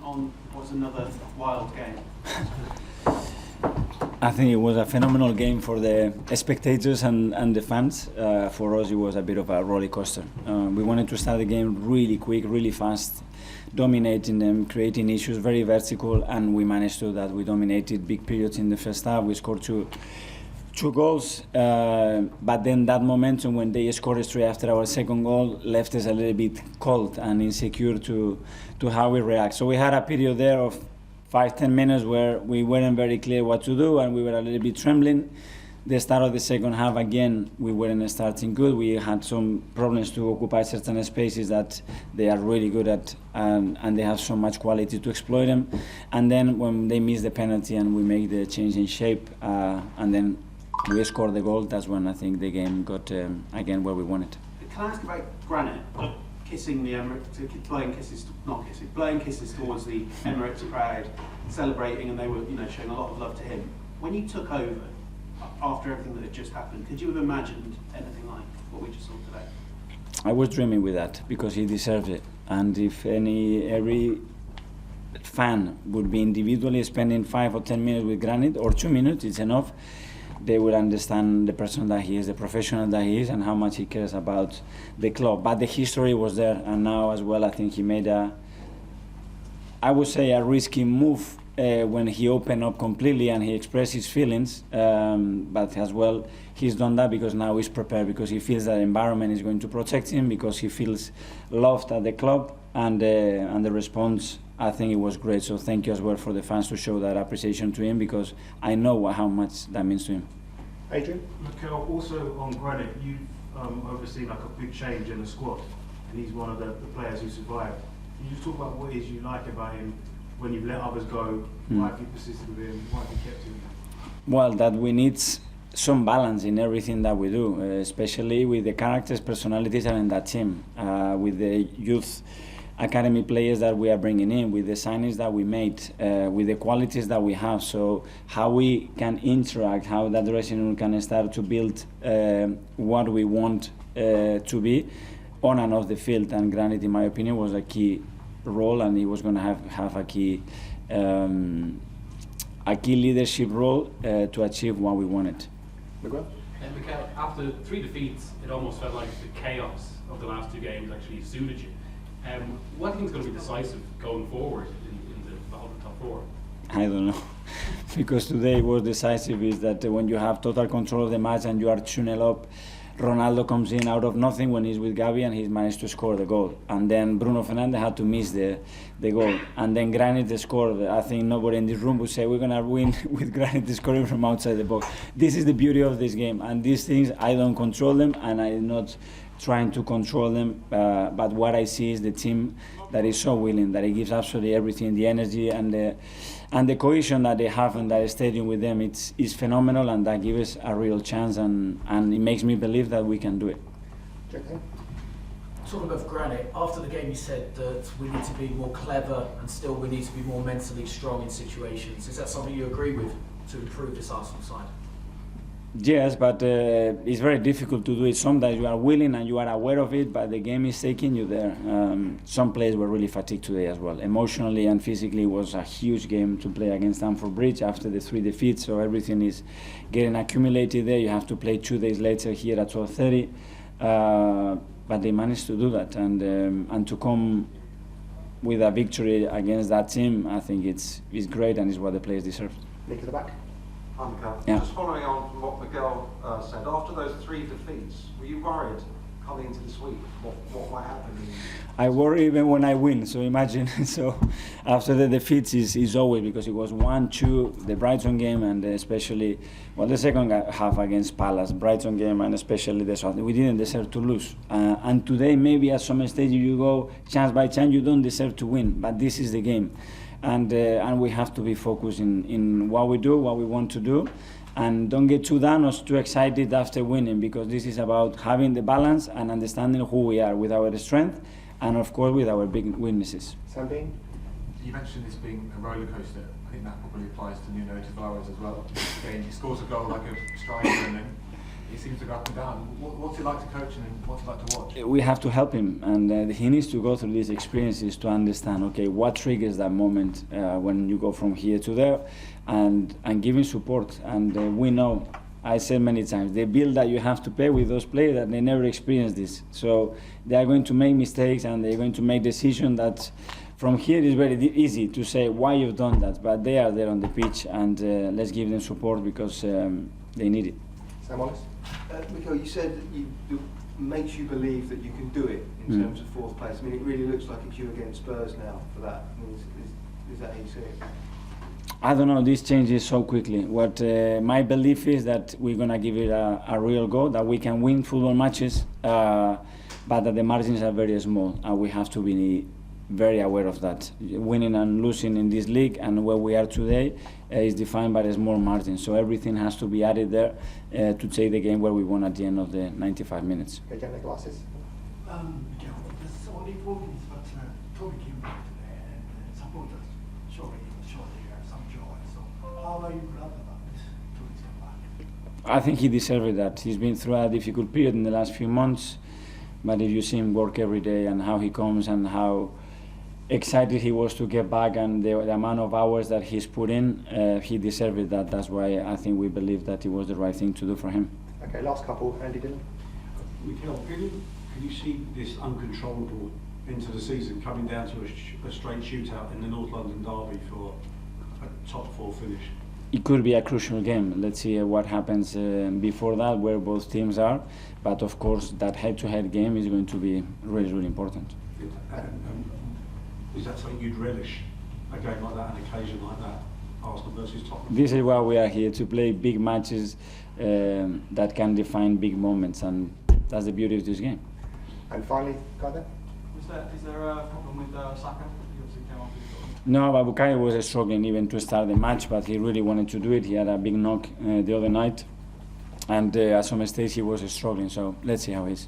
on what's another wild game? I think it was a phenomenal game for the spectators and the fans. For us, it was a bit of a roller coaster. We wanted to start the game really quick, really fast, dominating them, creating issues, very vertical, and we managed to do that. We dominated big periods in the first half. We scored two goals, but then that momentum when they scored straight after our second goal left us a little bit cold and insecure to how we react. So we had a period there of 5-10 minutes where we weren't very clear what to do and we were a little bit trembling. The start of the second half, again, we weren't starting good. We had some problems to occupy certain spaces that they are really good at, and they have so much quality to exploit them. And then when they miss the penalty and we make the change in shape, and then we scored the goal, that's when I think the game got again where we wanted. Can I ask about Granit kissing the Emirates, blowing kisses towards the Emirates crowd, celebrating, and they were, showing a lot of love to him. When you took over, after everything that had just happened, could you have imagined anything like what we just saw today? I was dreaming with that because he deserved it, and if every fan would be individually spending 5 or 10 minutes with Granit, or 2 minutes, it's enough. They would understand the person that he is, the professional that he is, and how much he cares about the club. But the history was there, and now as well, I think he made a risky move when he opened up completely and he expressed his feelings. But as well, he's done that because now he's prepared, because he feels that the environment is going to protect him, because he feels loved at the club, and the response, I think it was great. So thank you as well for the fans to show that appreciation to him, because I know how much that means to him. Adrian? Mikel, also on Granit, you've overseen like a big change in the squad, and he's one of the players who survived. Can you just talk about what it is you like about him when you've let others go? Why have you persisted with him? Why have you kept him? Well, that we need some balance in everything that we do, especially with the characters, personalities are in that team, with the youth academy players that we are bringing in, with the signings that we made, with the qualities that we have. So how we can interact, how that dressing room can start to build what we want to be on and off the field. And Granit, in my opinion, was a key role, and he was going to have a key leadership role to achieve what we wanted. Miguel? Mikel, after 3 defeats, it almost felt like the chaos of the last 2 games actually suited you. What do you think is going to be decisive going forward in the battle of the top 4? I don't know, because today was decisive is that when you have total control of the match and you are 2-0 up, Ronaldo comes in out of nothing when he's with Gavi and he's managed to score the goal. And then Bruno Fernandes had to miss the goal. And then Granit scored. I think nobody in this room would say we're going to win with Granit scoring from outside the box. This is the beauty of this game. And these things, I don't control them, and I'm not trying to control them. But what I see is the team that is so willing, that it gives absolutely everything, the energy and the cohesion that they have in that stadium with them. It's phenomenal, and that gives us a real chance, and it makes me believe that we can do it. Okay. Talking of Granit, after the game you said that we need to be more clever and still we need to be more mentally strong in situations. Is that something you agree with to improve this Arsenal side? Yes, but it's very difficult to do it. Sometimes you are willing and you are aware of it, but the game is taking you there. Some players were really fatigued today as well. Emotionally and physically, it was a huge game to play against Stamford Bridge after the 3 defeats, so everything is getting accumulated there. You have to play 2 days later here at 12:30, but they managed to do that, and to come with a victory against that team, I think it's great, and it's what the players deserve. Nick at the back. Hi, Mikel. Yeah. Just following on from what Miguel said, after those 3 defeats, were you worried coming into this week what might happen? I worry even when I win, so imagine. So after the defeats is always, because it was 1-2, the Brighton game, and especially, the second half against Palace, Brighton game, and especially the South. We didn't deserve to lose. And today, maybe at some stage you go chance by chance, you don't deserve to win, but this is the game. And we have to be focused in what we do, what we want to do, and don't get too down or too excited after winning, because this is about having the balance and understanding who we are with our strength and of course with our big weaknesses. Sambin? You mentioned this being a roller coaster. I think that probably applies to Nuno Tavares as well. Again, he scores a goal like a striker, and then he seems to go up and down. What's it like to coach him and what's it like to watch? We have to help him, and he needs to go through these experiences to understand, okay, what triggers that moment when you go from here to there, and give him support. And we know, I said many times, the bill that you have to pay with those players that they never experienced this. So they are going to make mistakes and they're going to make decisions that from here it's very easy to say why you've done that, but they are there on the pitch, and let's give them support because they need it. Sam Wallace? Mikel, you said that it makes you believe that you can do it in terms of fourth place. I mean, it really looks like it's you against Spurs now for that. I mean, is that how you see it? I don't know, this changes so quickly. What my belief is that we're going to give it a real go, that we can win football matches, but that the margins are very small, and we have to be very aware of that. Winning and losing in this league and where we are today is defined by a small margin. So everything has to be added there to take the game where we won at the end of the 95 minutes. Okay, down the glasses. Miguel, there's only 4 minutes, but Toby came back today and supporters showing some joy. So how are you glad about this? Toby's come back. I think he deserved that. He's been through a difficult period in the last few months, but if you see him work every day and how he comes and how excited he was to get back and the amount of hours that he's put in, he deserved that. That's why I think we believe that it was the right thing to do for him. Okay, last couple, Andy Dillon. Mikel, can you see this uncontrollable into the season coming down to a straight shootout in the North London derby for a top 4 finish? It could be a crucial game. Let's see what happens before that, where both teams are. But of course, that head-to-head game is going to be really, really important. Is that something you'd relish, a game like that, an occasion like that, Arsenal versus Tottenham? This is why we are here, to play big matches that can define big moments, and that's the beauty of this game. And finally, Guy there? Is there a problem with Saka? He obviously came off his No, but Bukayo was struggling even to start the match, but he really wanted to do it. He had a big knock the other night, and at some stage he was struggling, so let's see how he is.